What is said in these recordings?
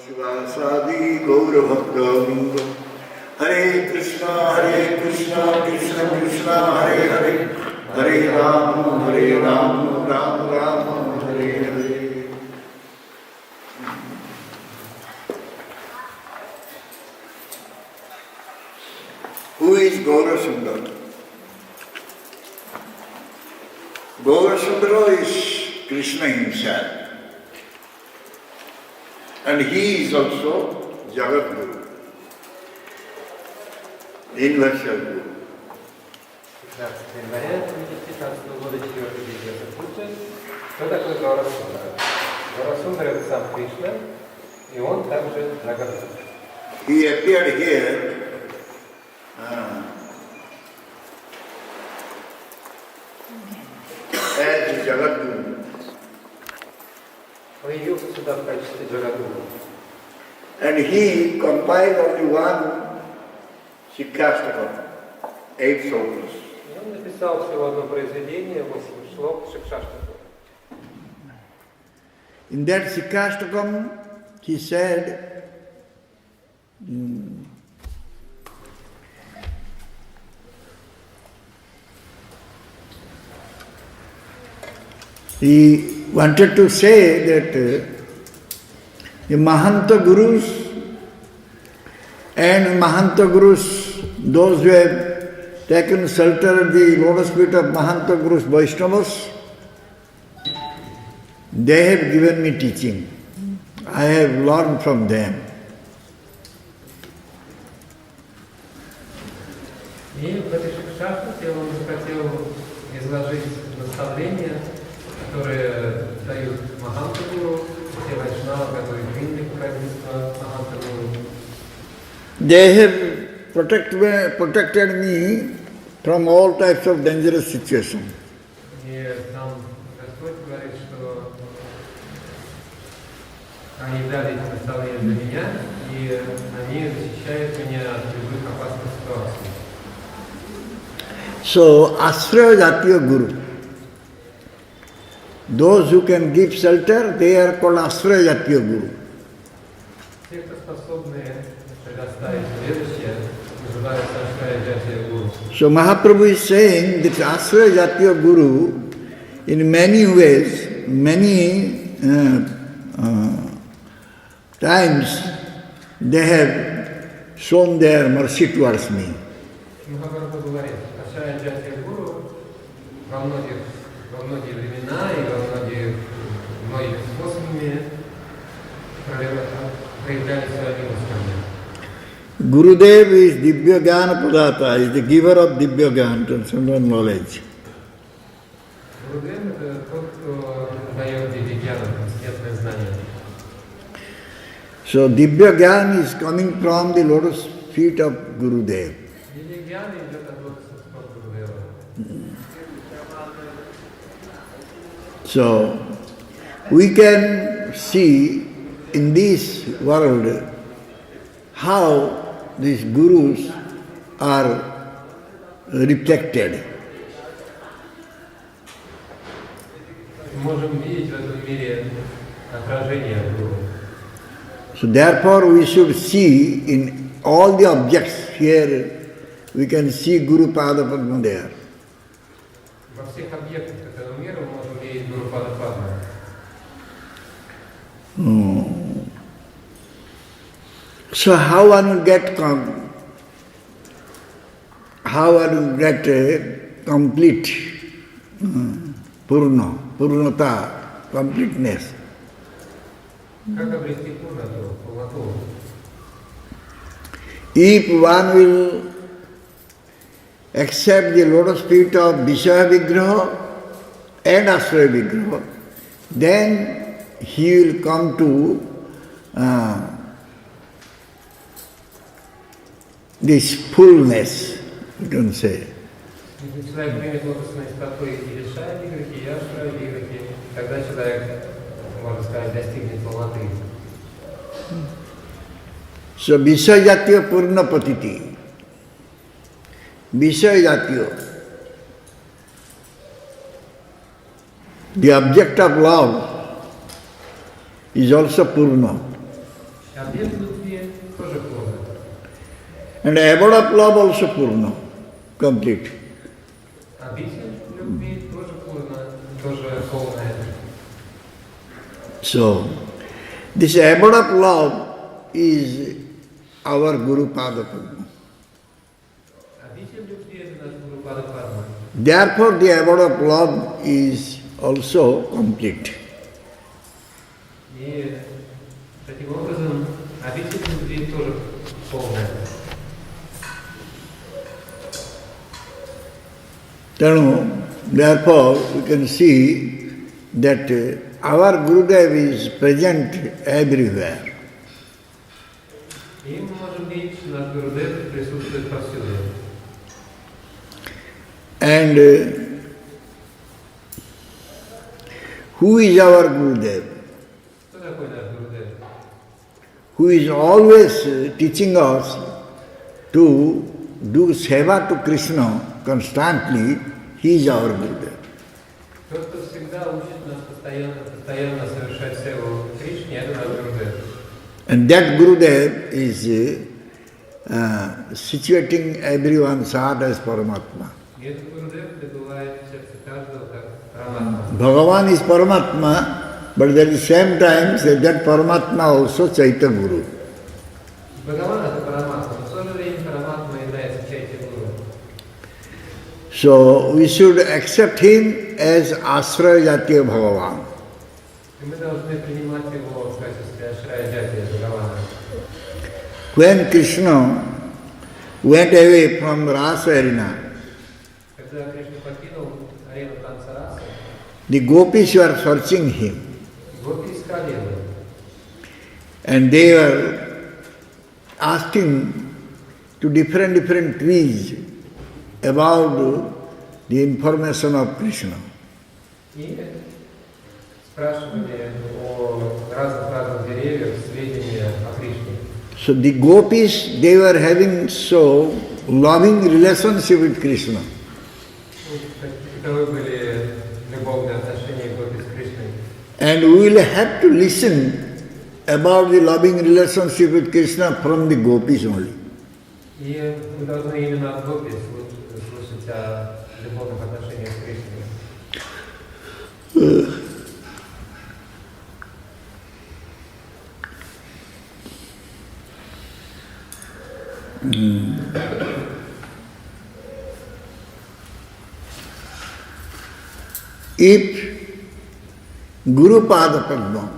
Shivasadi Gaura Bhakta Vrinda Hare Krishna Krishna Krishna Hare Hare Hare Ram Ram Ram Hare Hare. Who is Gaura Sundara? Gaura Sundara is Krishna himself. And he is also Jagat Guru, universal Guru. Кто такой Гаура Сундара? Гаура Сундара это сам Кришна, и он также Джагат. He appeared here as Jagat Guru. Появился сюда в качестве Джагадгуру. And he compiled only one Shikshastakam, 8 slokas. И он написал всего одно произведение, 8 шлок Шикшаштака. In that Shikshastakam, he said, he wanted to say that the Mahanta Gurus and Mahanta Gurus, those who have taken shelter at the lotus feet of Mahanta Gurus Vaishnavas, they have given me teaching. I have learned from them. И в этой Шикшаштаке он захотел изложить наставления, которые дают Маханта Гуру, те вайшнавы, которые приняли покровительство Маханта Гуру. They have protected me from all types of dangerous situations. И там Господь говорит, что они дали эти наставления для меня, и они защищают меня от любых опасных ситуаций. So, Ashraya Jatiya Guru. Those who can give shelter, they are called Ashraya Jatiya Guru. Те, кто способны предоставить убежище, называются Ashraya Jatiya Guru. So Mahaprabhu is saying that Ashraya Jatiya Guru, in many ways, many times, they have shown their mercy towards me. Махапрабху говорит, Ashraya Jatiya Guru во многие времена и во многих способами проявляли свою милость ко мне. Gurudev is Divya Jnana Padata, is the giver of Divya Jnana, transcendental knowledge. Гурудев – это тот, кто дает дивья-гьяна, трансцендентное знание. So Divya Jnana is coming from the lotus feet of Gurudev. Дивья-гьяна идет от лотосных стоп Гурудева. So we can see in this world how these gurus are reflected. Можем видеть в этом мире отражение Гуру. So therefore we should see in all the objects here, we can see Guru Pada Padma there. Во всех объектах этого мира мы можем видеть Гуру Пада Падма. So how one will get complete Purnata, completeness? Как обрести пурнату, полноту? If one will accept the lotus feet of Vishaya Vigraha and Ashraya Vigraha, then he will come to this fullness, you can say. Если человек примет лотосные стопы и Вишая Виграхи, и Ашрая Виграхи, тогда человек, можно сказать, достигнет полноты. So Vishayatya Purna Patiti. Vishayatya. The object of love is also Purna. Объект объект любви тоже пурна. And abode of love also purna, complete. Обитель любви тоже пурна, тоже полная. So, this abode of love is our Guru Pada Padma. Обитель любви это наш Гуру Пада Падма. Therefore, the abode of love is also complete. И таким образом обитель любви тоже полная. Therefore, we can see that our Gurudev is present everywhere. И мы можем видеть, что наш Гурудев присутствует повсюду. And who is our Gurudev? Кто такой наш Гурудев? Who is always teaching us to do seva to Krishna constantly, he is our Gurudev. Тот, кто всегда учит нас постоянно совершать севу Кришне, это наш Гурудев. And that Gurudev is situating everyone's heart as Paramatma. И этот Гурудев добывает в сердце каждого как Параматма. Bhagavan is Paramatma, but at the same time that Paramatma also Chaitanya Guru. Бхагаван это Параматма, но в то же время Параматма является Чайтя Гуру. So we should accept him as Ashraya Jatiya Bhagavan. И мы должны принимать его в качестве Ашрая Джатия Бхагавана. When Krishna went away from Rasa arena, Когда Кришна покинул арену танца расы, the gopis were searching him. гопи искали его. And they were asking to different trees about the information of Krishna. И спрашивали о разных деревьях сведения о Кришне. So the gopis, they were having so loving relationship with Krishna. Таковы были любовные отношения гопи с Кришной. And we will have to listen about the loving relationship with Krishna from the gopis only. И мы должны именно от гопи слушать о любовных отношениях с Кришной. If Guru Pada Padma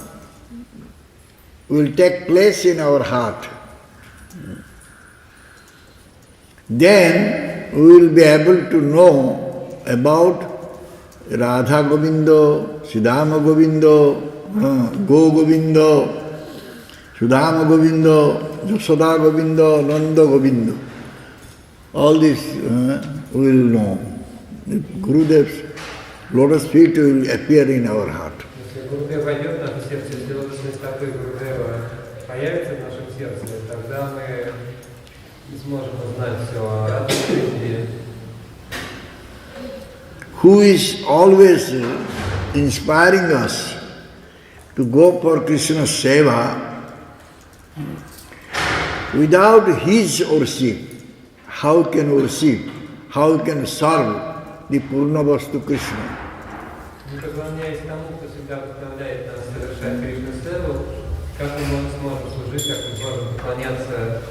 will take place in our heart, then we will be able to know about Radha Govindo, Sudama Govindo, Go Govindo, Sudama Govindo, Jasoda Govindo, Nanda Govindo. All this we will know. Gurudev's lotus feet will appear in our heart. Если Гурудев войдет в наше сердце, если лотосные стопы Гурудева появятся в нашем сердце, тогда мы сможем узнать все о Радхе Кришне. Who is always inspiring us to go for Krishna's seva. Without his worship, how can worship, how can serve the Purna Vastu Krishna? Не поклоняясь тому, кто всегда вдохновляет нас совершать Кришну севу, как мы сможем служить, как мы сможем поклоняться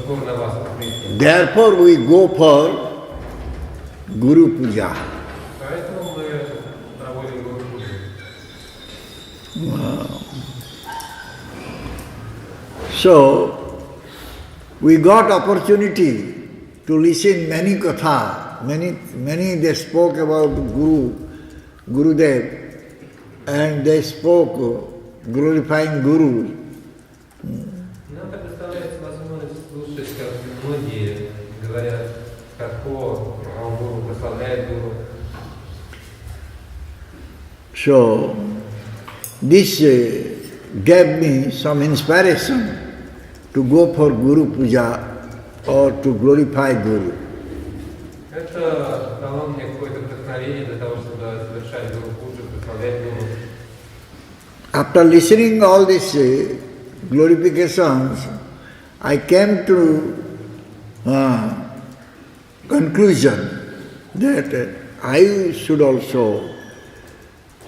Пурнавасту Кришне. Therefore we go for Guru Puja. Поэтому мы проводим Гуру Пуджу. So, we got opportunity to listen many katha, many they spoke about Gurudev, and they spoke glorifying Guru. Нам предоставляется возможность слушать, как многие говорят, как о Гуру, прославляют Гуру. So, this gave me some inspiration to go for Guru Puja or to glorify Guru. Это дало мне какое-то вдохновение для того, чтобы совершать Гуру Пуджу, прославлять Гуру. After listening all this glorifications, I came to conclusion that I should also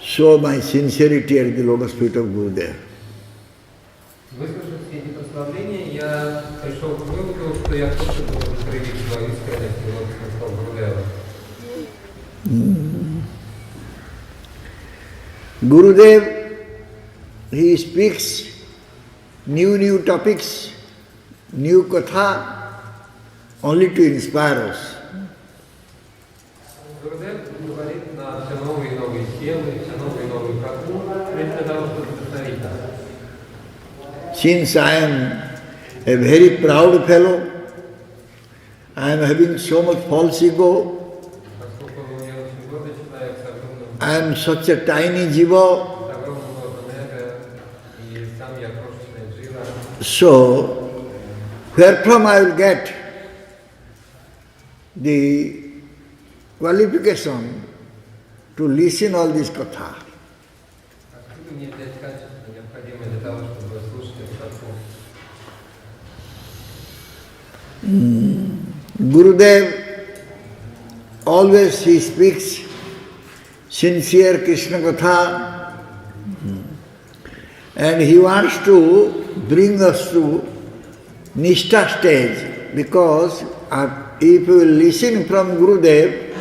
show my sincerity at the lotus feet of Gurudev. Выслушав все эти прославления, я пришел к выводу, что я тоже должен проявить свою искренность в лотосных стопах Гурудева. Gurudev, he speaks new topics, new katha, only to inspire us. Гурудев говорит на все новые и новые темы, все новые и новые катху, для того, чтобы вдохновить нас. Since I am a very proud fellow, I am having so much false ego, I am such a tiny jiva, so where from I will get the qualification to listen all this katha? Gurudev, always he speaks sincere Krishna katha, and he wants to bring us to Nishtha stage, because if we will listen from Gurudev,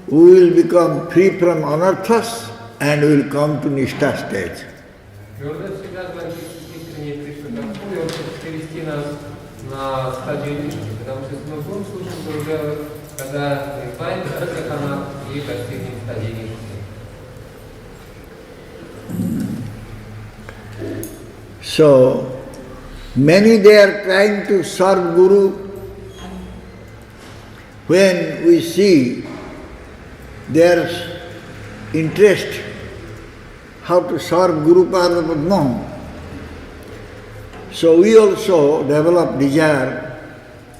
we will become free from anarthas and we will come to Nishtha stage. Гурудев всегда говорит искренне Кришна Катху, и он хочет привести нас на стадию Ништи, потому что мы будем слушать Гурудева, когда мы избавимся от сакана и достигнем стадии Ништи. So, many they are trying to serve Guru. When we see their interest how to serve Guru Pada Padma, so we also develop desire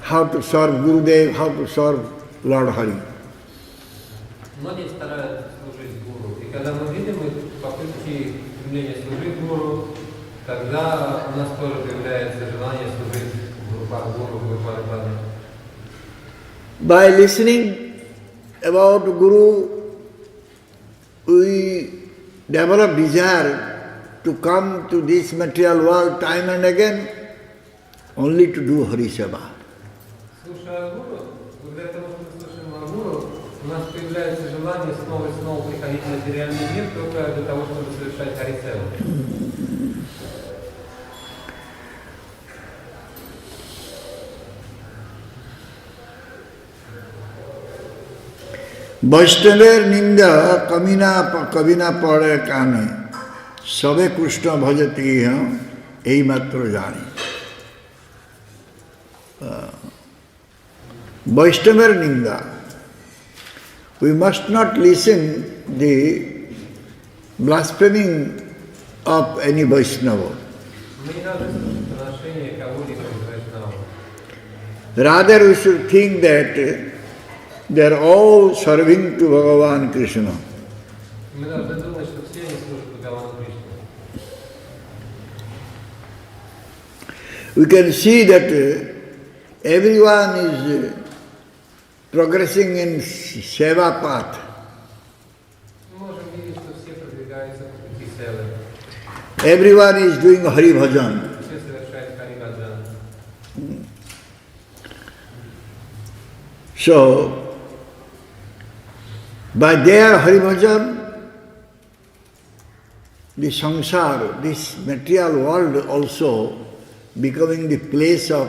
how to serve Gurudev, how to serve Lord Hari. Многие стараются служить Гуру, и когда мы видим их попытки стремления служить Гуру, тогда у нас тоже появляется желание служить Гуру Парваду. By listening about Guru, we develop desire to come to this material world time and again, only to do Hari Seva. Слушая Гуру, благодаря тому, что мы слушаем о Гуру, у нас появляется желание снова и снова приходить в материальный мир только для того, чтобы совершать Хари Севу. বৈষ্ণবের নিন্দা কবিনা পড়ে কানে সবে কৃষ্ণ ভজতি এইমাত্র জানি। বৈষ্ণবের নিন্দা, we must not listen the blaspheming of any Vaishnava. Rather we should think that they are all serving to Bhagavan Krishna. We can see that everyone is progressing in seva path. Everyone is doing Hari Bhajan. So, by their Hari Bhajan, the samsara, this material world also becoming the place of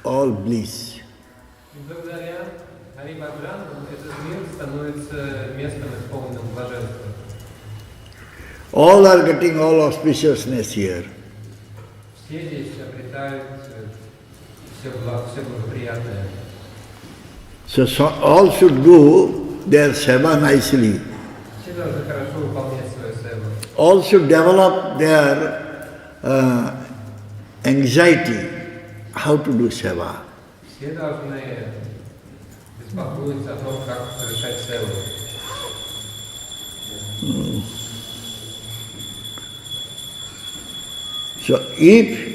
all bliss. All are getting all auspiciousness here. So all should do their seva nicely. All should develop their anxiety how to do seva. So if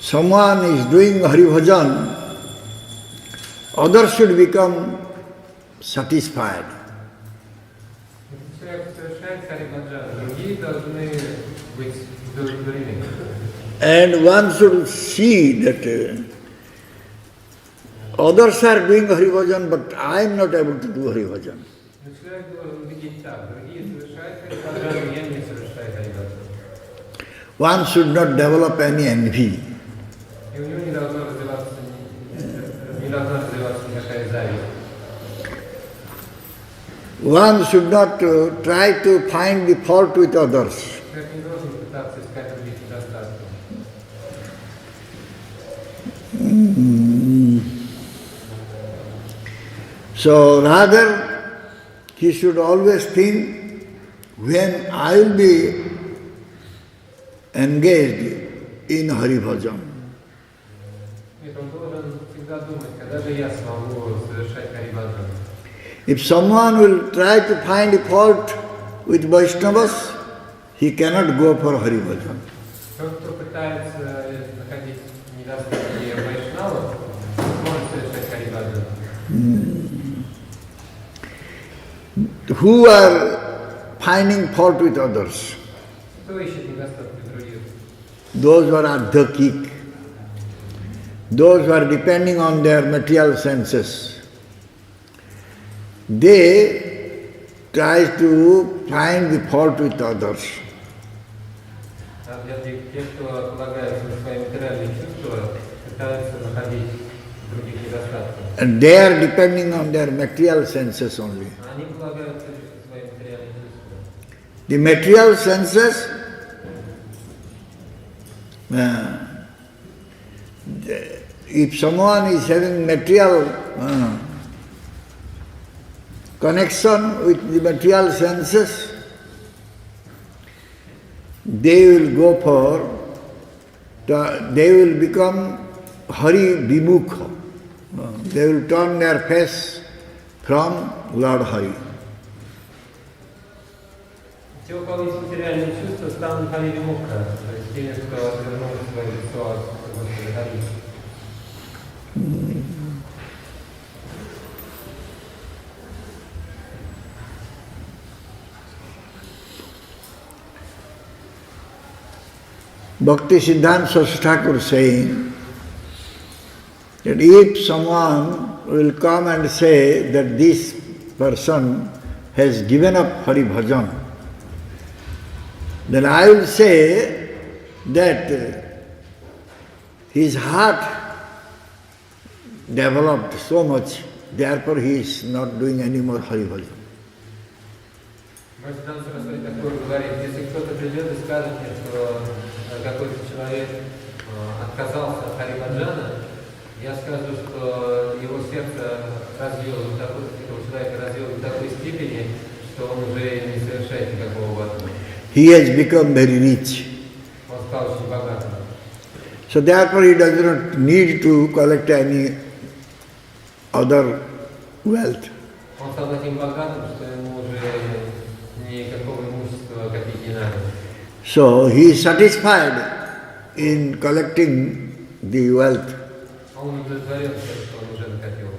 someone is doing Hari Bhajan, others should become satisfied. And one should see that others are doing Hari Bhajan, but I am not able to do Hari Bhajan. One should not develop any envy. One should not try to find the fault with others. So rather, he should always think, when I will be engaged in Hari Bhajan, if someone will try to find a fault with Vaishnavas, he cannot go for Hari Bhajan. Who are finding fault with others? Those who are adhyakik, those who are depending on their material senses. They try to find the fault with others. And they are depending on their material senses only. The material senses, if someone is having material connection with the material senses, they will go for, they will become Hari Vimukha. They will turn their face from Lord Hari. Bhakti Siddhanta Saraswati Thakur saying that if someone will come and say that this person has given up Hari Bhajan, then I will say that his heart developed so much, therefore he is not doing any more Hari Bhajan. Если кто-то придет и скажет мне, что какой-то человек отказался от Хари Баджана, я скажу, что его сердце развилось до такой, этого человека развилось до такой степени, что он уже не совершает никакого бхакти. He has become very rich. Он стал очень богатым. So therefore he does not need to collect any other wealth. Он стал таким богатым, что ему уже никакого имущества копить не надо. So he is satisfied in collecting the wealth. Он удовлетворен тем, что он уже накопил.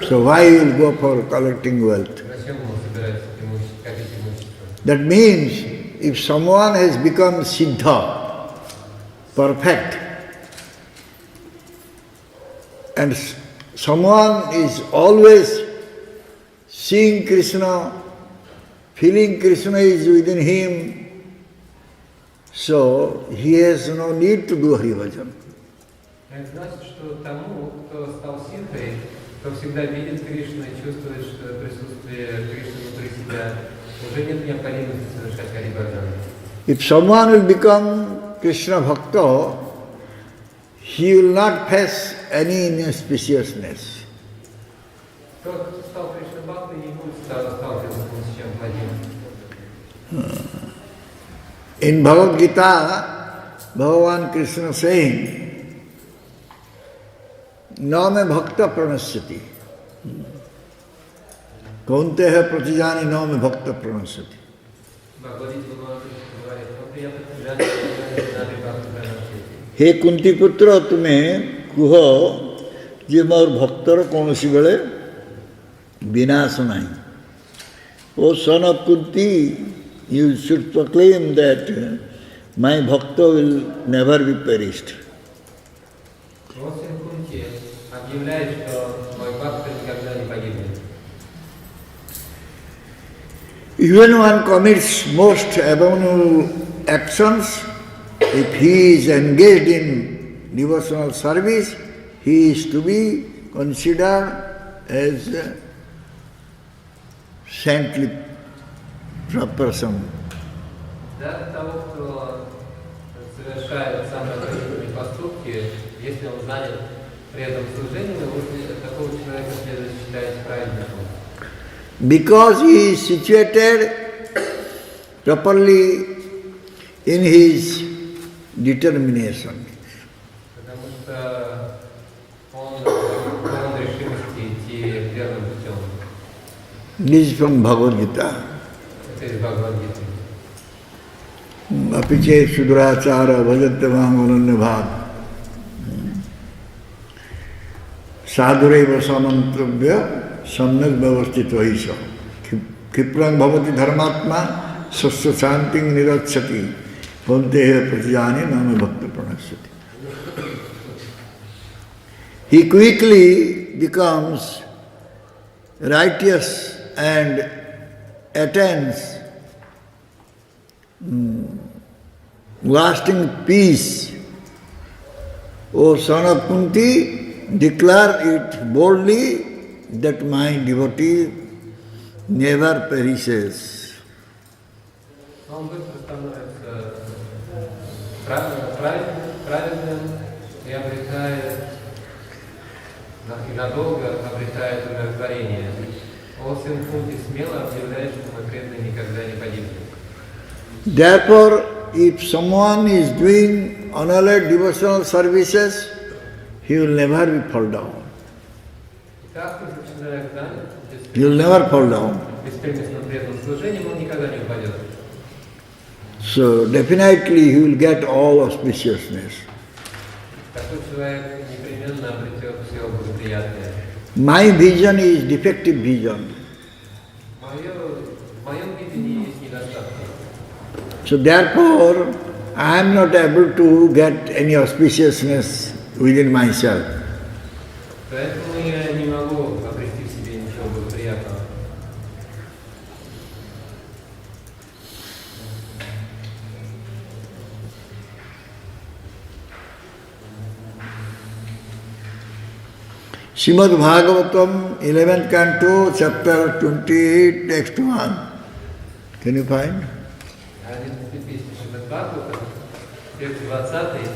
So why he will go for collecting wealth? Зачем ему собирается копить имущество? That means if someone has become siddha, perfect, and someone is always seeing Krishna, feeling Krishna is within him, so he has no need to do Hari Bhajan. Это значит, что тому, кто стал ситхой, кто всегда видит Кришну и чувствует, что присутствие Кришны внутри себя, уже нет необходимости совершать Хари Баджан. If someone will become Krishna Bhakta, he will not face any inauspiciousness. Тот, кто стал Кришна Бхактой, не будет сталкиваться с чем плохим. In Bhagavad Gita, Bhagavan Krishna saying, "Na me bhakta pranasyati." Kaunteya pratijani na me bhakta pranasyati. हे कुंती पुत्र तुम्हें कुह जे मोर भक्तर कौन सी बेले विनाश नहीं. O son of Kunti, you should proclaim that my bhakta will never be perished. Even one commits most abominable actions, if he is engaged in devotional service, he is to be considered as a saintly person. Да, того, кто совершает самые различные поступки, если он занят при этом служением, такого человека следует считать праведником. Because he is situated properly in his determination. Потому что он полон решимости идти верным путем. This is from Bhagavad Gita. Это из Бхагавад-гиты. Apiche sudurachara bhajate mahamananya bhav. Sadhureva samantravya samyak vyavastito hisha. Kiprang bhavati dharmatma sasya shanting nirachati. Bhantehe pratijani nama bhakta pranasati. He quickly becomes righteous and attains lasting peace. O son of Kunti, declare it boldly that my devotee never perishes. Он быстро становится праведным и обретает, и надолго обретает удовлетворение. О сын Кунти смело объявляет, что мой преданный никогда не погибнет. Therefore, if someone is doing unalloyed devotional services, he will never be fall down. Итак, если человек занят He will never fall down. беспримесным преданным служением, он никогда не упадет. So definitely he will get all auspiciousness. Такой человек непременно обретет все благоприятное. My vision is defective vision. В моем видении есть недостатки. So therefore, I am not able to get any auspiciousness within myself. Поэтому я не могу обрести в себе ничего благоприятного. Srimad Bhagavatam, 11th canto, chapter 28, text 1. Can you find? 11 песни Шримад Бхагаватам, текст 20,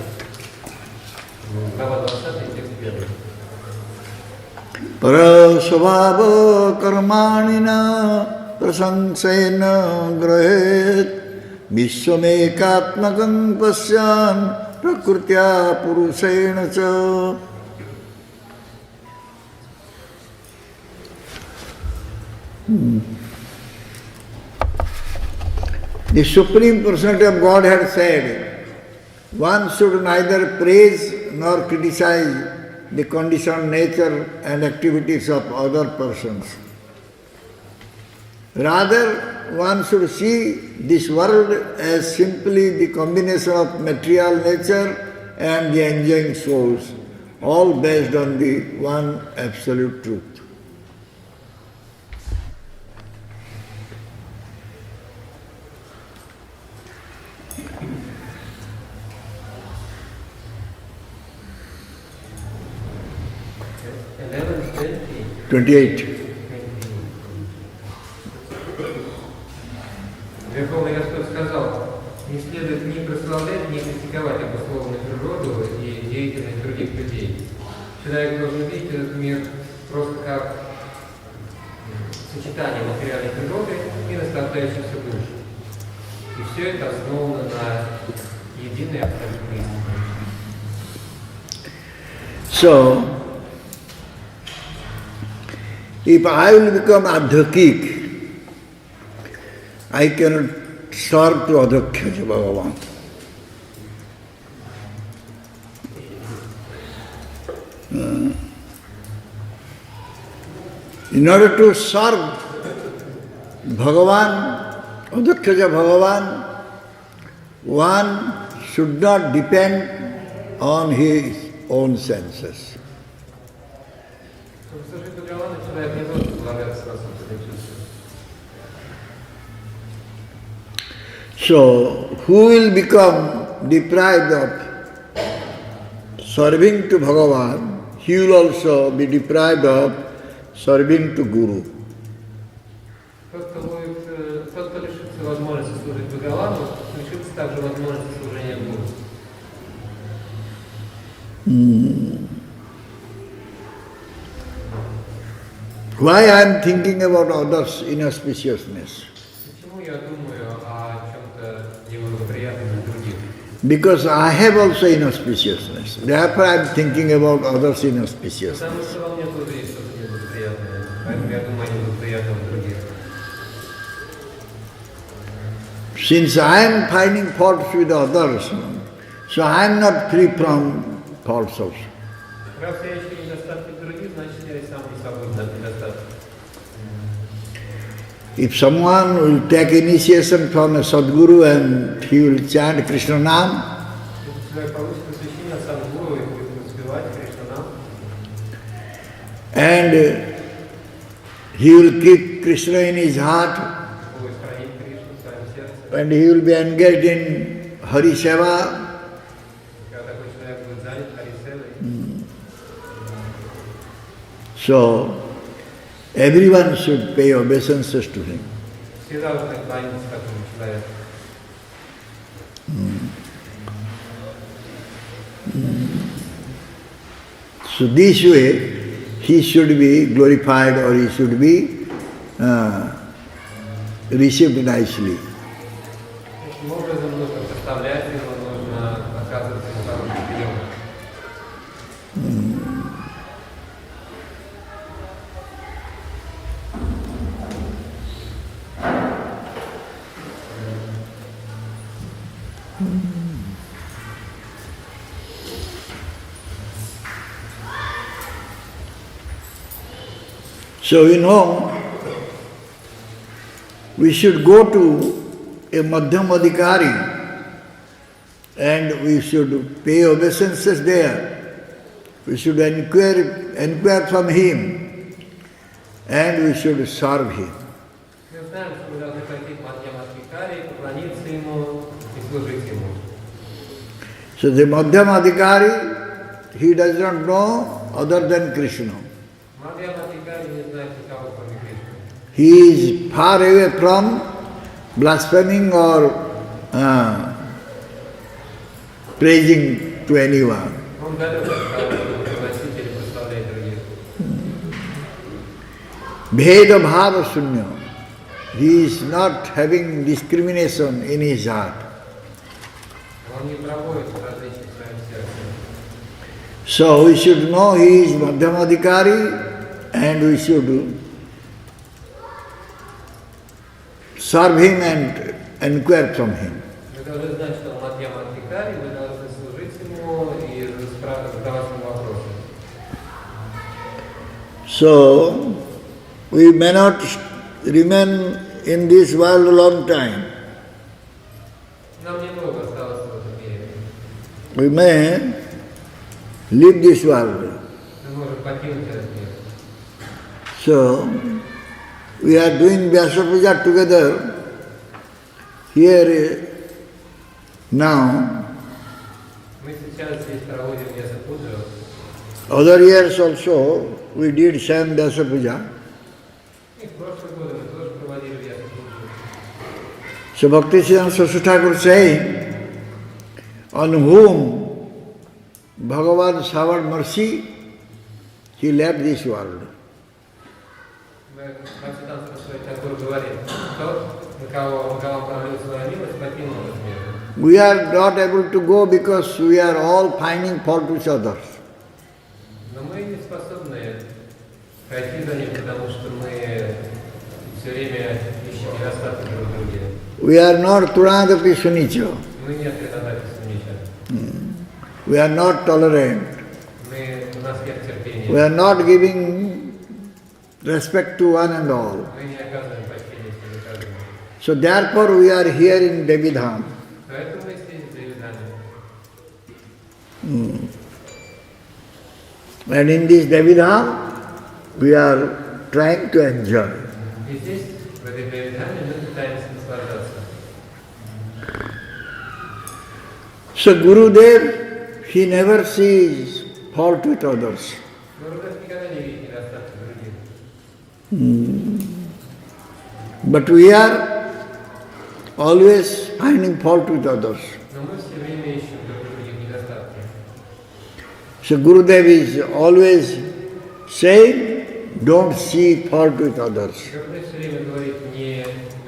глава 20, текст 1. Parasvabha karmanina prasangsena grahet vishwamekatmakam pasyan prakrutya purusena cha. The Supreme Personality of Godhead said, one should neither praise nor criticize the conditioned nature and activities of other persons. Rather, one should see this world as simply the combination of material nature and the enjoying souls, all based on the one absolute truth. Верховный Господь сказал, не следует ни прославлять, ни критиковать обусловленную природу и деятельность других людей. Человек должен видеть этот мир просто как сочетание материальной природы и наслаждающихся душ. И все это основано на единой абсолютной истине. So, if I will become adhyakik, I cannot serve to Adhyaksha Bhagavan. In order to serve Bhagavan, Adhyaksha Bhagavan, one should not depend on his own senses. So, who will become deprived of serving to Bhagavan, he will also be deprived of serving to Guru. Тот, кто лишится возможности служить Бхагавану, лишится также возможности служения Гуру. Why I am thinking about others' inauspiciousness? Почему я думаю о чем-то неблагоприятном для других? Because I have also inauspiciousness. Therefore I am thinking about others' inauspiciousness. Потому что во мне тоже есть что-то неблагоприятное, поэтому я думаю о неблагоприятном других. Since I am finding faults with others, so I am not free from faults also. Раз я ищу недостатки других, значит я и сам не свободен от недостатков. If someone will take initiation from a Sadguru and he will chant Krishna Nam, Если человек получит посвящение от Садгуру и будет успевать Кришнанам, and he will keep Krishna in his heart, будет хранить Кришну в своем сердце, and he will be engaged in Hari Seva, когда такой человек будет занят Харисевой, so everyone should pay obeisances to him. все должны кланяться такому человеку. So this way, he should be glorified or he should be received nicely. Таким образом нужно представлять его, нужно оказывать ему хороший прием. So we should go to a Madhyamadhikari and we should pay obeisances there. We should inquire from him and we should serve him. Мы знаем, что мы должны пойти к Мадхьямадхикаре, поклониться ему и служить ему. So the Madhyamadhikari, he does not know other than Krishna. Мадхьямадхикаре не знает никого, кроме Кришны. He is far away from blaspheming or praising to anyone. Он далек от того, чтобы приносить или прославлять других. Bheda bhava sunya. He is not having discrimination in his heart. Он не проводит различий в своем сердце. So we should know he is Madhyamadhikari and we should serve him and inquire from him. Вы должны знать, что он Мадхьямадхикари, вы должны служить ему и задавать ему вопросы. So we may not remain in this world a long time. Нам недолго осталось в этом мире. We may leave this world. Мы можем покинуть этот мир. So we are doing Vyasa Puja together here now. Мы сейчас здесь проводим Vyasa-puja. Other years also we did same Vyasa Puja. И в прошлые годы мы тоже проводили Vyasa-puja. So Bhaktisiddhanta Saraswati Thakur saying, on whom Bhagavan showered mercy, he left this world. Бхактисиддханта Сарасвати Тхакур говорит, тот, на кого Бхагаван пролил свою милость, покинул этот мир. We are not able to go because we are all finding fault with others. Но мы не способны пойти за ним, потому что мы все время ищем недостатки друг в друге. We are not Turadapi Sunicho. Мы не предадали Сунича. We are not tolerant. У нас нет терпения. We are not giving respect to one and all. Мы не оказываем почтения себе каждому. So therefore we are here in Devidham. Поэтому мы здесь в Девидхаме. And in this Devidham, we are trying to enjoy. И здесь, в этой Девидхаме, мы пытаемся наслаждаться. So Gurudev, he never sees fault with others. Гурудев никогда не видит недостатки других. But we are always finding fault with others. Но мы все время ищем друг в других недостатки. So Gurudev is always saying, don't see fault with others. Гурудев все время говорит, вы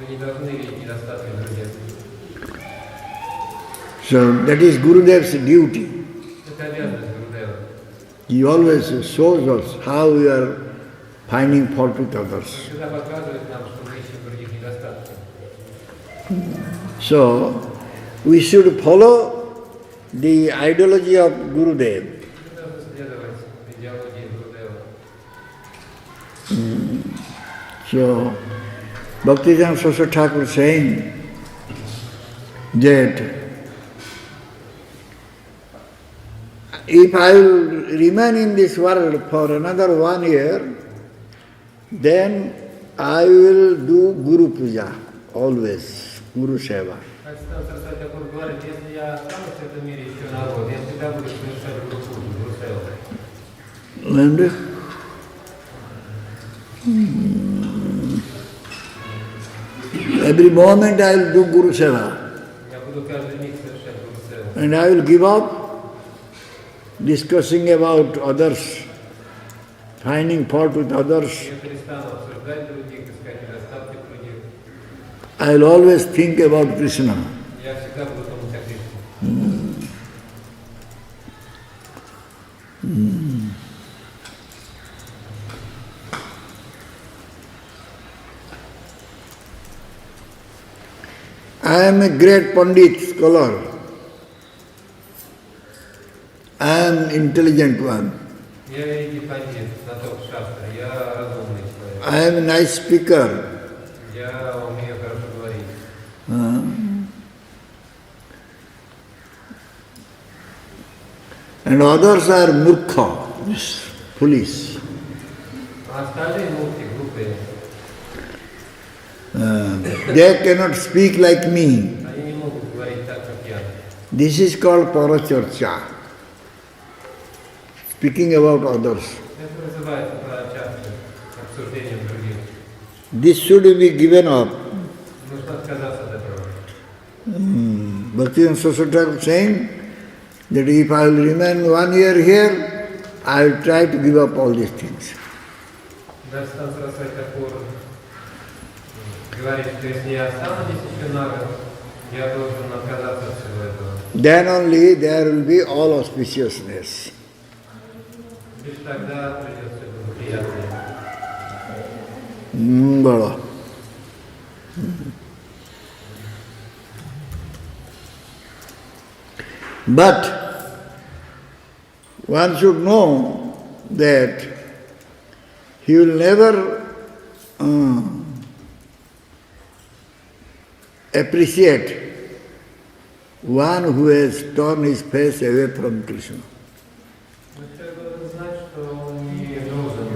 не должны видеть недостатки других. So that is Gurudev's duty. Это обязанность Гурудева. He always shows us how we are finding fault with others. Всегда показывает нам, что мы ищем других недостатки. So we should follow the ideology of Gurudev. Мы должны следовать идеологии Гурудева. So Bhaktivedanta Saraswati Thakur saying that if I will remain in this world for another 1 year, then I will do Guru Puja, always, Guru Seva. Александр Сарасвати Тхакур говорит, если я останусь в этом мире еще на год, я всегда буду совершать Гуру Севу. And every moment I will do Guru Seva. Я буду каждый миг совершать Гуру Севу. And I will give up discussing about others, finding fault with others. Я перестану обсуждать других, искать недостатки других. I will always think about Krishna. Я всегда буду думать о Кришне. I am a great Pandit, scholar. I am intelligent one. Я великий пандит, знаток шастра, я разумный человек. I am a nice speaker. Я умею хорошо говорить. And others are murkha, foolish. А остальные мурки глупые. They cannot speak like me. Они не могут говорить так, как я. This is called paracharcha, speaking about others. Это называется парачарча, обсуждением других. This should be given up. Нужно отказаться от этого. Bhaktivedanta Saraswati Thakur saying that if I will remain 1 year here, I will try to give up all these things. Александр Сарасвати Тхакур говорит, что если я останусь здесь еще на год, я должен отказаться от всего этого. Then only there will be all auspiciousness. Лишь тогда придет все благоприятное. Bala. But one should know that he will never appreciate one who has turned his face away from Krishna. Но человек должен знать, что он не должен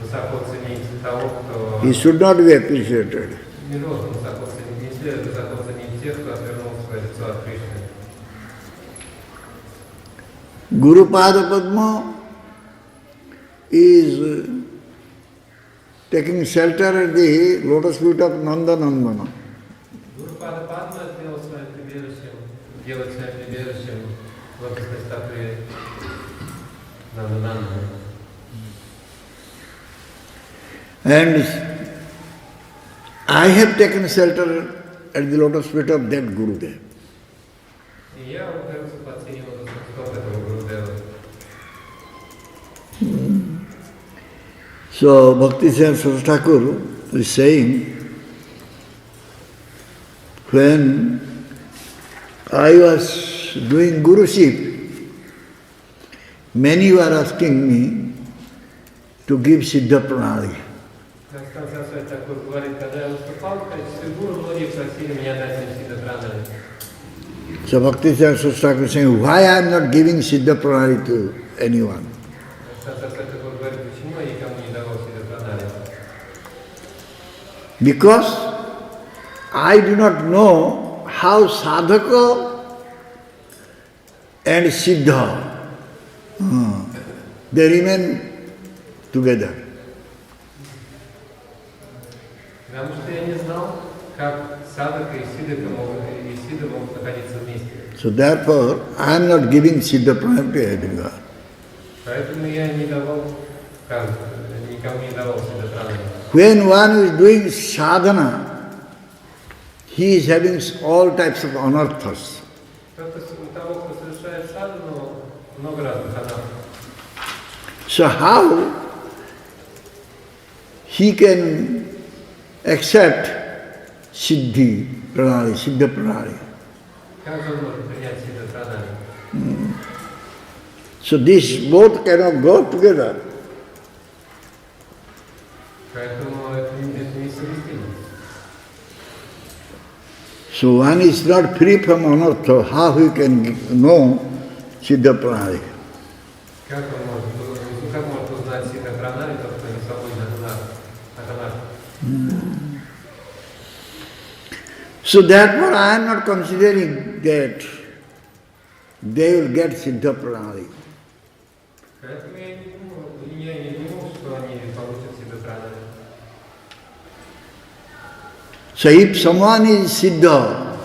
высоко ценить того, кто... He should not be appreciated. Не должен высоко ценить, не следует высоко ценить тех, кто отвернул свое лицо от Кришны. Guru Pada Padma is taking shelter at the lotus feet of Nanda Nandana. Гуру Пада Падма сделал своим прибежищем, делает своим прибежищем лотосной статуи Нандананда. And I have taken shelter at the lotus feet of that Gurudev. И я ухожусь под сенью лотосных стоп этого Гурудева. So Bhaktivedanta Saraswati Thakur is saying when I was doing Guruship, many were asking me to give Siddha Pranali. So Bhakti Saraswati Thakur is saying, why I am not giving Siddha Pranali to anyone? Because I do not know how sadhaka and siddha they remain together. So therefore, I am not giving siddha pranali to everyone. When one is doing sadhana, he is having all types of anarthas. So how he can accept siddhi pranali, siddha pranali? So these both cannot go together. So one is not free from anartha, how he can know siddha pranali? So therefore I am not considering that they will get siddha pranali. So if someone is siddha,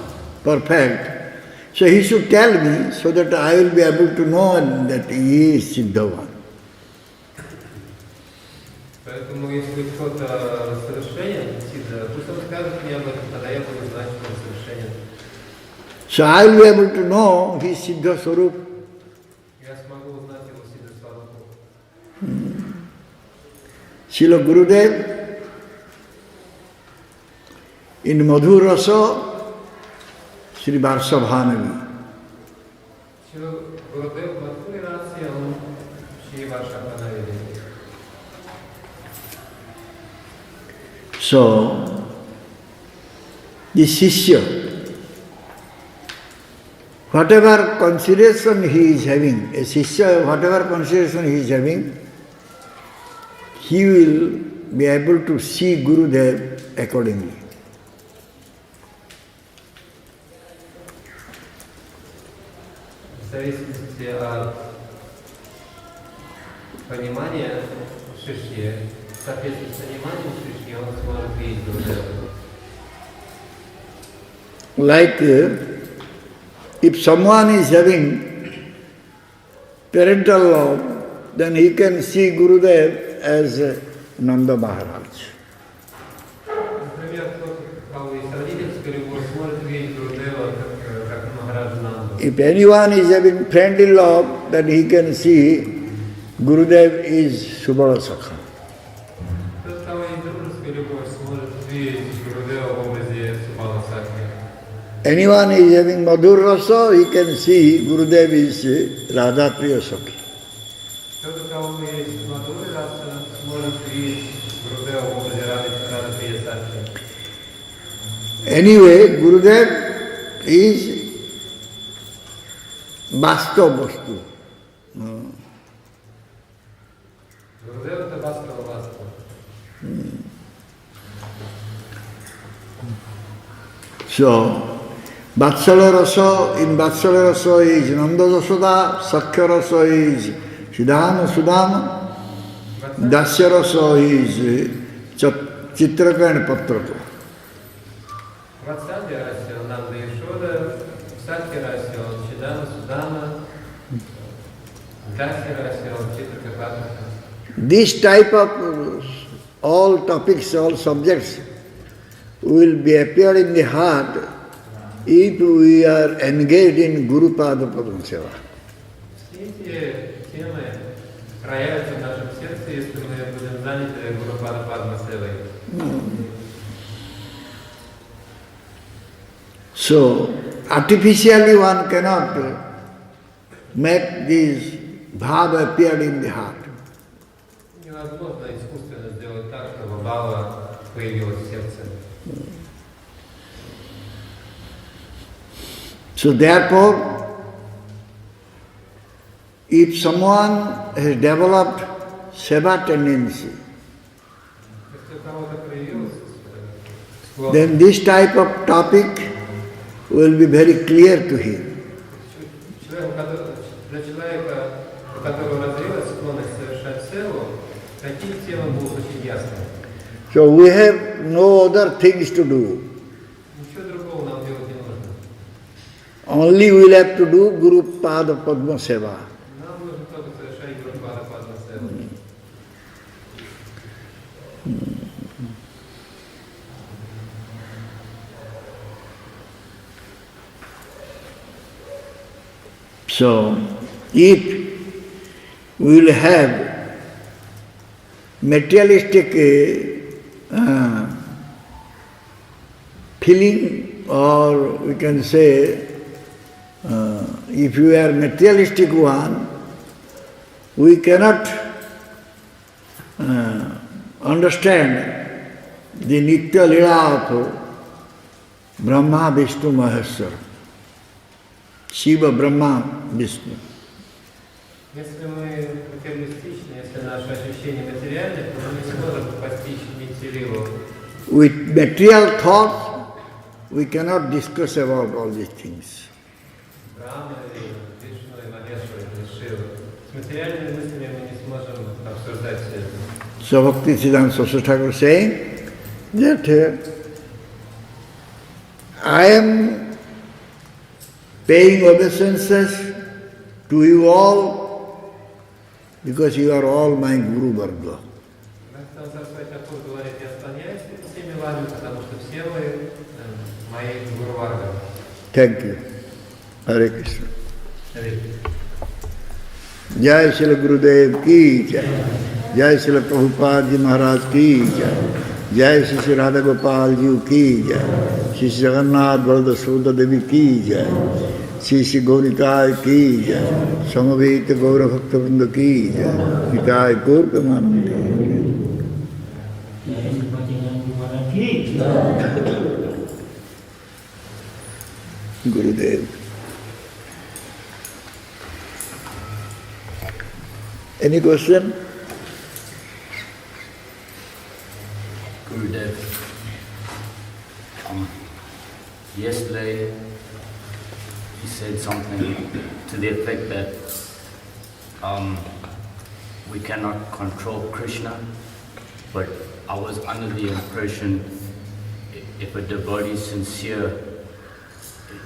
perfect, so he should tell me so that I will be able to know that he is siddha one. So I will be able to know his siddha swarup. Srila Gurudev in Madhur Rasa, Sri Varsabhanavi. So, the Shishya, whatever consideration he is having, a Shishya, whatever consideration he is having, he will be able to see Gurudev accordingly. Like if someone is having parental love, then he can see Gurudev as Nanda Maharaj. If anyone is having friendly love, then he can see Gurudev is Subala Sakha. Anyone is having Madhur Rasa, he can see Gurudev is Radha Priya Sakhi. Anyway, Gurudev is Vastav Vastu. So, Vatsala Rasa, in Vatsala Rasa is Nanda Jasoda, Sakhya Rasa is Siddhama Sudama, Dasya Rasa is Chitraka and Patraka. This type of all topics, all subjects will be appear in the heart if we are engaged in Guru Pada Padma Seva. So, artificially one cannot make this bhava appear in the heart. Невозможно искусственно сделать так, чтобы бхава появилась в сердце. So therefore, if someone has developed seva tendency, Если у кого-то появилась then this type of topic will be very clear to him. для человека, у которого развилась склонность совершать севу, такие темы будут очень ясны. So we have no other things to do. Ничего другого нам делать не нужно. Only we will have to do Guru Pada Padma Seva. Нам нужно только совершать Гурупада Падма Севу. So, if we will have materialistic feeling, or we can say, if you are materialistic one, we cannot understand the Nitya Lila of Brahma, Vishnu, Maheshwara. Shiva, Brahma, Vishnu. Если мы материалистичны, если наши ощущения материальны, то мы не сможем постичь Нитья-лилу. With material thoughts, we cannot discuss about all these things. Брахма, Вишну и Махешвара, или Шива. С материальными мыслями мы не сможем обсуждать все это. So Bhakti Siddhanta Saraswati Thakur is saying that I am paying obeisances to you all because you are all my Guru Varga. Сарасвати Тхакур говорит, я склоняюсь перед всеми вами, потому что все вы мои Гуру Варга. Thank you. Hare Krishna. Jai Srila Gurudev ki jai. Jai Srila Prabhupada ji Maharaj ki jai. Jai Sri Radha Gopal ji ki jai. Sri Jagannath Balada Subhadra Devi ki jai. Sri Gaurikai ki jai. Samaveta Gaura Bhakta Vrinda ki jai. Nitai Gaur Premanande. Gurudev. Any question? Gurudev, yesterday you said something to the effect that we cannot control Krishna, but I was under the impression if a devotee is sincere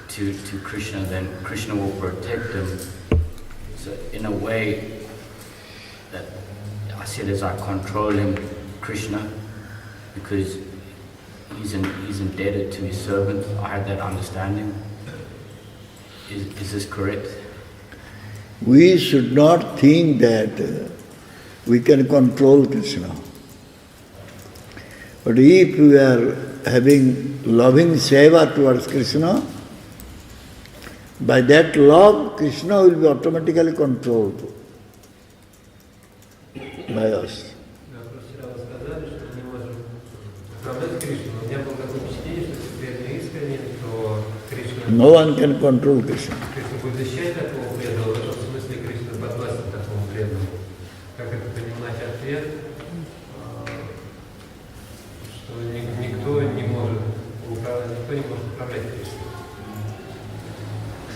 to Krishna, then Krishna will protect him. So in a way, that I said as I control him, Krishna, because he's indebted to his servant. I had that understanding. Is this correct? We should not think that we can control Krishna. But if we are having loving seva towards Krishna, by that love, Krishna will be automatically controlled by us. Вчера вы сказали, что мы не можем управлять Кришной. У меня было такое впечатление, что если преданный искренен, то Кришна... No one can control Krishna. Кришна будет защищать такого преданного, в этом смысле Кришна подвластен такому преданному. Как это понимать ответ, что никто не может управлять Кришной.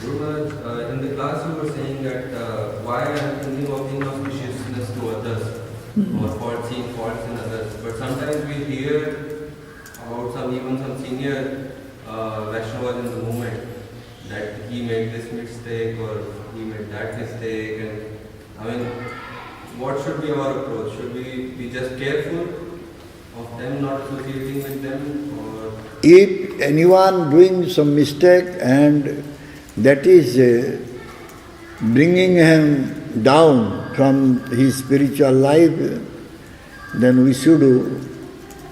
Gurudev, in the class you were saying that why I am thinking of being auspiciousness to others or seeing faults in others. But sometimes we hear about even some senior Vaishnavas in the movement that he made this mistake or he made that mistake. And I mean, what should be our approach? Should we be just careful of them not associating with them? Or If anyone doing some mistake and that is bringing him down from his spiritual life, then we should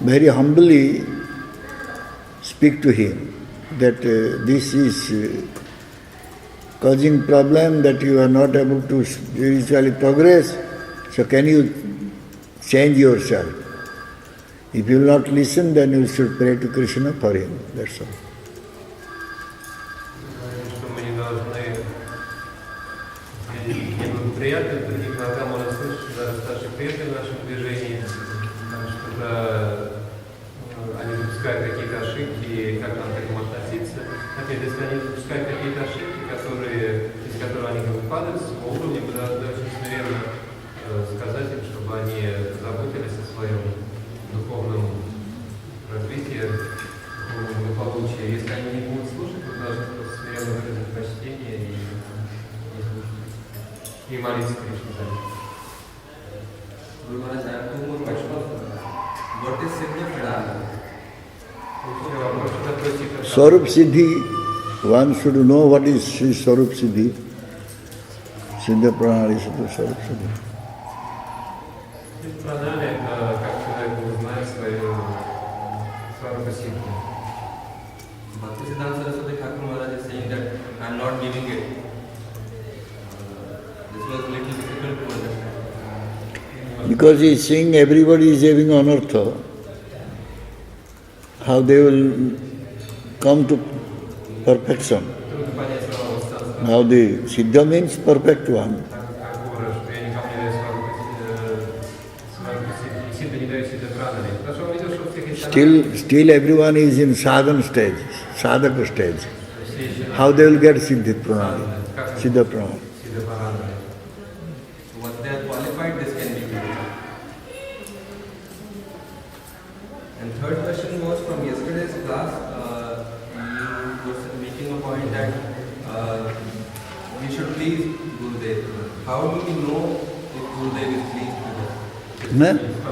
very humbly speak to him that this is causing problem, that you are not able to spiritually progress, so can you change yourself? If you will not listen, then you should pray to Krishna for him. That's all. Что мы не должны неблагоприятных других, иногда можно слышать, что даже старшие приятели в нашем движении, что-то они допускают какие-то ошибки, и как нам к этому относиться. Опять, если они допускают какие-то ошибки, из которых они как бы падают с уровня, мы должны очень смиренно сказать им, чтобы они заботились о своем духовном развитии, духовном благополучии. Если они не будут слушать, мы должны просто смиренно выразить почтение и слушать. И молиться Кришне за них. Guru Maharaj, I have two more questions. What is Siddha Pradhana? Swarup Siddhi, one should know what is Swarup Siddhi. Siddha Pranali is Swarup Siddhi. Пранали – это как человек узнает свою Сварупа Сиддхи. Bhaktisiddhanta Saraswati Thakur Maharaj is saying that I am not giving it. This was a little difficult to understand. Because he is saying everybody is having anartha, how they will come to perfection. Now the Siddha means perfect one. Still everyone is in sadhana stage, sadhaka stage. How they will get Siddha Pranali, Siddha Pranali. Once they are qualified, this can be given. And third question was from yesterday's class. You were making a point that we should please Gurudev. How do we know if Gurudev is pleased with us?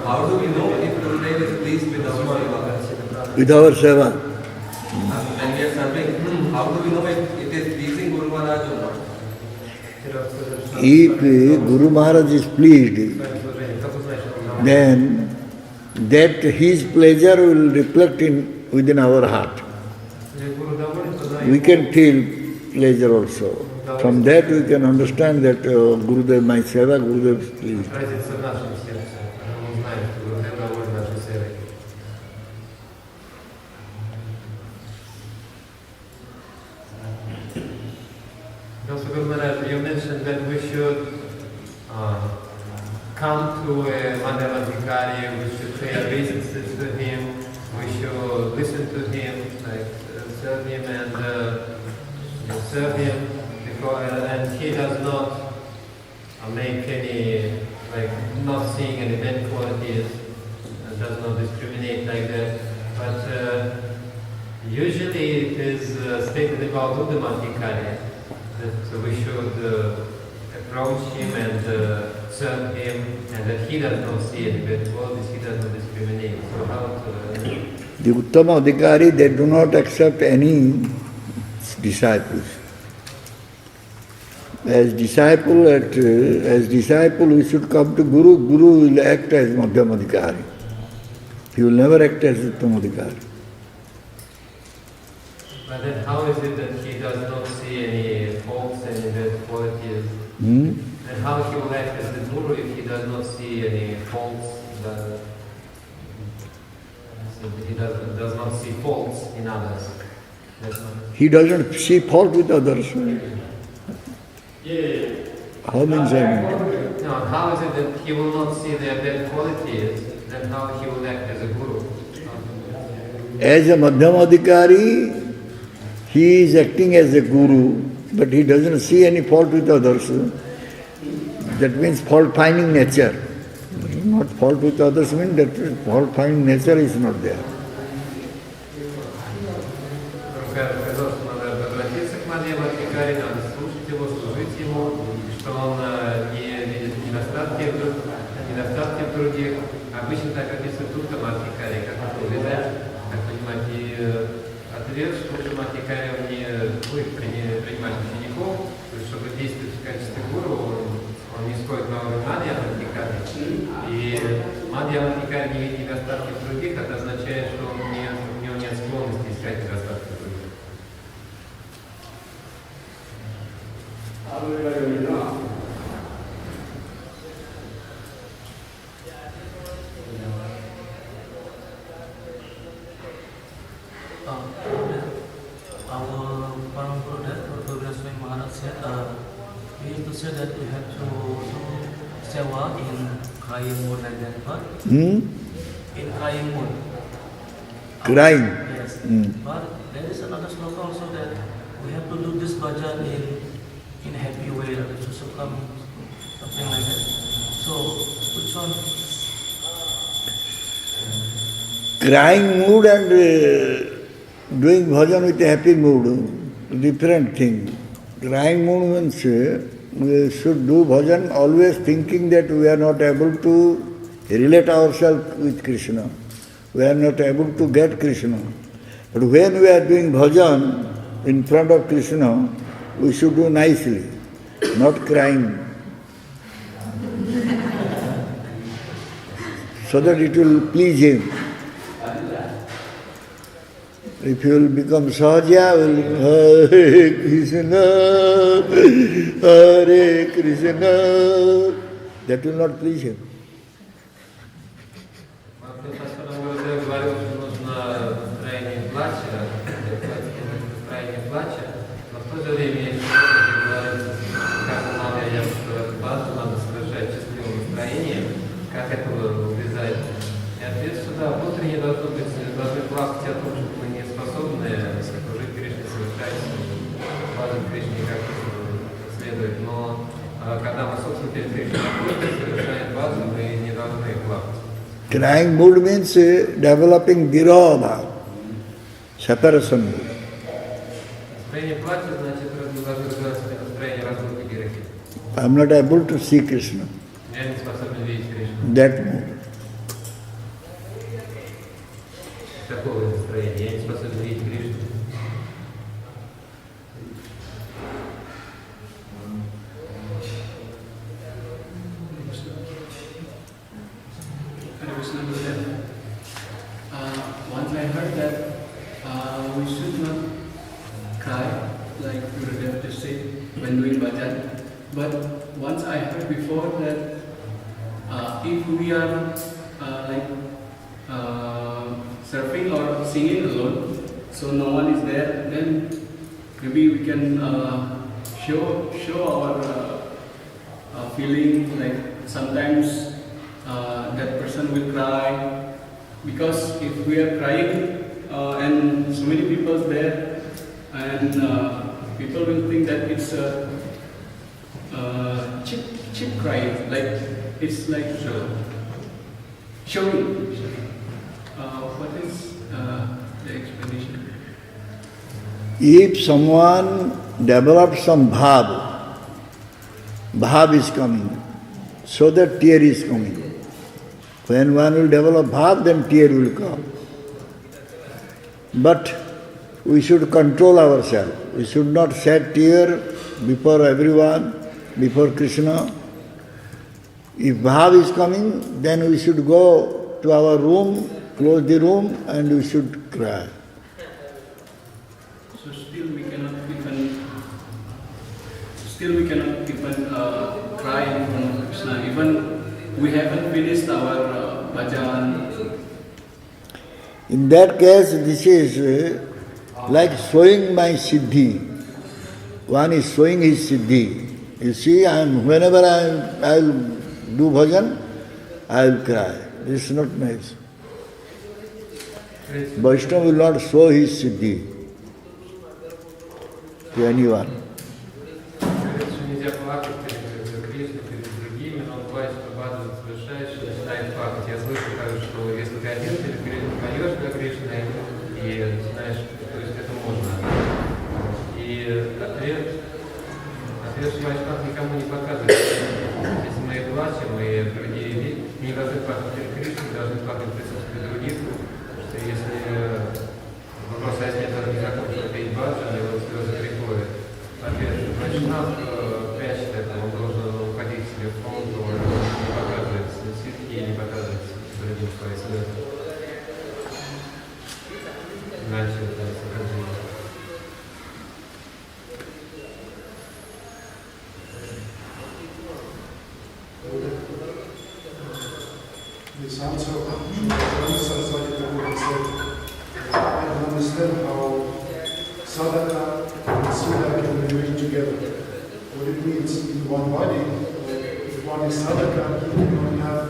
How do we know if Gurudev is pleased with our seva? With our seva. When we are serving, how do we know if it is pleasing Guru Maharaj or not? If Guru Maharaj is pleased, then that his pleasure will reflect within our heart. We can feel pleasure also. From that we can understand that Gurudev, my seva, Gurudev is pleased. Also, Guru Maharaj, you mentioned that we should come to a Madhyamādhikari, we should pay obeisances to him, we should listen to him, like serve him and serve him, and he does not make any, like not seeing any bad qualities, does not discriminate like that. But usually it is stated about Madhyamādhikari. So we should approach him and serve him, and that he does not see any bad qualities, he does not discriminate. So how to... The Uttama Adhikari, they do not accept any disciples. As disciple, we should come to Guru. Guru will act as Madhyama Adhikari. He will never act as Uttama Adhikari. But then how is it that he does not see any faults, any bad qualities? And how he will act as the Guru if he does not see any faults? He does not see faults in others. He doesn't see fault with others. How means No, how is it that he will not see their bad qualities? Then how he will act as a Guru? As a Madhyama Adhikari, he is acting as a Guru, but he doesn't see any fault with others. That means fault-finding nature. Not fault with others means that fault-finding nature is not there. Обычно так описывают Уттама-Адхикари, как понимать, и ответ, что Уттама-Адхикари он не будет принимать учеников, то есть, чтобы действовать в качестве гуру, он не сходит на уровень Мадьяма-Адхикари. И Мадьяма-Адхикари не видит недостатки в других, это означает, что у него нет склонности искать недостатки в других. that we have to do sewa in crying mood like that, but Hmm? in crying mood. Crying. Yes. Hmm. But there is another sloka also that we have to do this bhajan in a happy way, like to succumb, something like that. So which one? Crying mood and doing bhajan with a happy mood, different thing. Crying mood means we should do bhajan always thinking that we are not able to relate ourselves with Krishna. We are not able to get Krishna. But when we are doing bhajan in front of Krishna, we should do nicely, not crying. So that it will please him. If you will become Sahaja, will Hare Krishna, Hare Krishna, that will not please him. Говорил, что нужно настроение плача, но в то же время есть что-то, говорится, как надо, я базу надо совершать счастливое настроение, как это увязать. И ответ сюда, внутренне должны плакать о том, что мы не способны служить Кришне, совершать базу Кришне как следует. Но когда мы, собственно, перед Кришной находимся, совершаем базу, мы не должны плакать. Crying mood means developing viroha, separation mood. Настроение плача, значит, вы должны развивать себе настроение разлуки грехи. I am not able to see Krishna. Я не способен видеть Кришну. That mood. Такого настроения. Я не способен видеть Кришну. Once I heard that we should not cry like Gurudev just said when doing bhajan. But once I heard before that if we are surfing or singing alone, so no one is there, then maybe we can show our feeling. Like sometimes that person will cry. Because if we are crying and so many people there, and people will think that it's a cheap crying, like it's like showing. What is the explanation? If someone develops some bhav is coming, so that tear is coming. When one will develop bhav, then tear will come. But we should control ourselves. We should not shed tear before everyone, before Krishna. If bhav is coming, then we should go to our room, close the room, and we should cry. So still we cannot even cry in front of Krishna. Even we haven't finished our bhajan. In that case, this is like showing my siddhi. One is showing his siddhi. You see, whenever I will do bhajan, I will cry. This is not nice. Vaishnava will not show his siddhi to anyone. Нельзя плакать перед Кришной, перед другими, но бывает, что баду совершаешь и начинаешь плакать. Я слышу, что если ты один, ты поешь для Кришны и начинаешь, то есть это можно. И ответ Вайшнав никому не показывает. Если мы плачем, и другие не должны плакать перед Кришной, должны плакать в присутствии других. Потому что если вопрос, а если я даже не закончу петь баджан, и вот слезы приходят. Ответ Вайшнав прячет это, он должен уходить в себе в комнату, он не показывает ситхи, не показывает другим свои слезы. Иначе это сохранение. This answer Saraswati Thakur said, I don't understand how sadhaka and siddha can be doing together. what it means in one body. If one is sadhaka, he can only have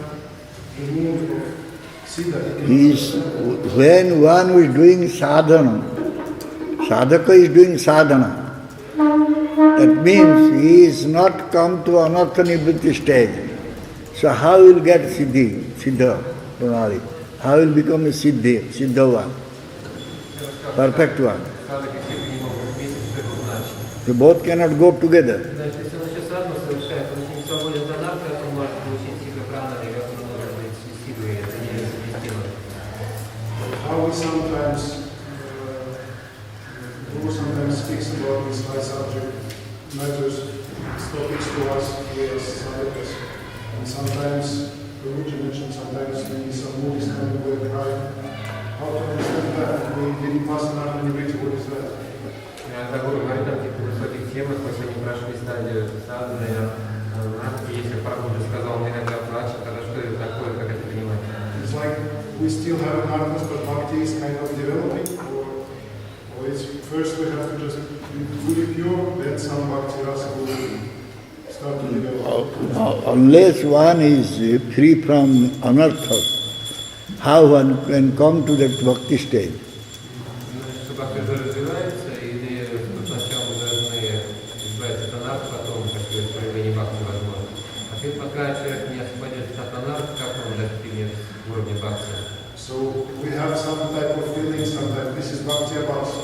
the move of siddha. When one is doing sadhana, sadhaka is doing sadhana. That means he is not come to anartha nivritti stage. So how will get siddha, pranali? How will become a siddha one, perfect one? They both cannot go together. How we sometimes Guru sometimes speaks about these high subject matters, topics to us, we as sadhakas. And sometimes Guruji mentioned sometimes maybe some mood is coming with cry. How to understand that? We didn't pass an art what is that? Когда Гуру говорит о таких высоких темах, мы сегодня прошли стадию садханы, если Прабхупада сказал, мы иногда плачем, тогда что это такое, как это понимать? It's like we still have an artist, but bhakti is kind of developing, or it's first we have to just be fully pure, then some bhakti rasa will start to develop. Unless one is free from anartha, how one can come to that bhakti stage? Что бхакти уже развивается, или сначала мы должны избавиться от анарха, потом какое проявление бхакти возможно. А ты пока человек не освободится от анарха, как он достигнет уровня бхакти? So we have some type of feeling sometimes, this is bhakti abhasa.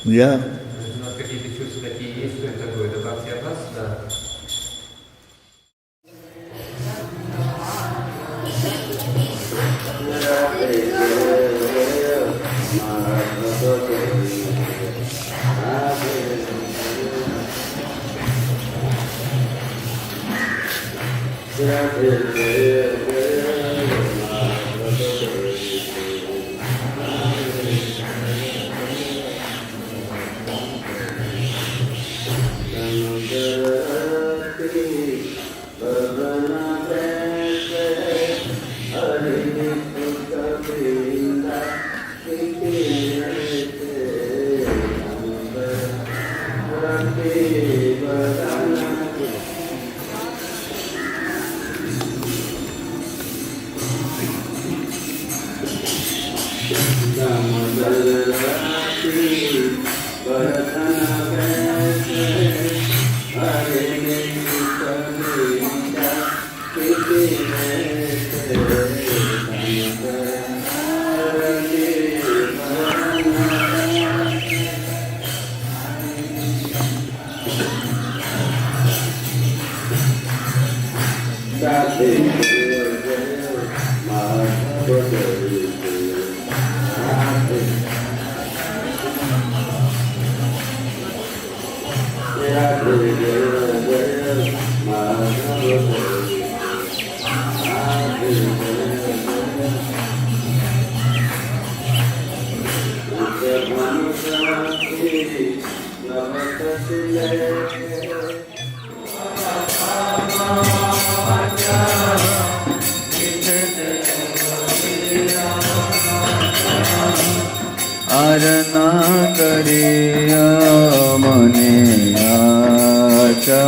Yeah. У нас какие-то чувства такие есть, что это такое? Это бхакти абхаса, да. Aarna करिया मने आचार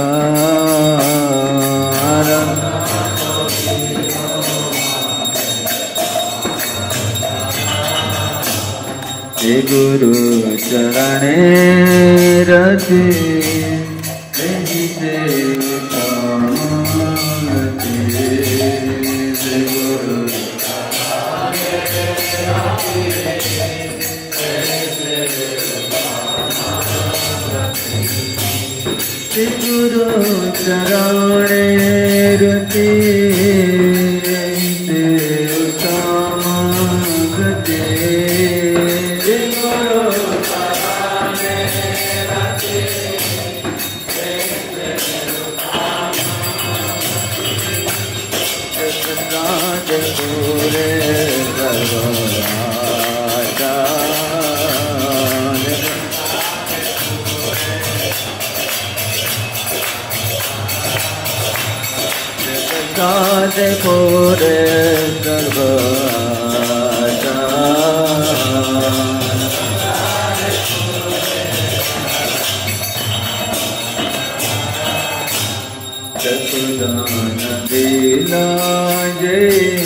हे गुरु चरणे रति गुरु चरणे रति उत्तम गति देखो रे सर्वदा दान दिला जय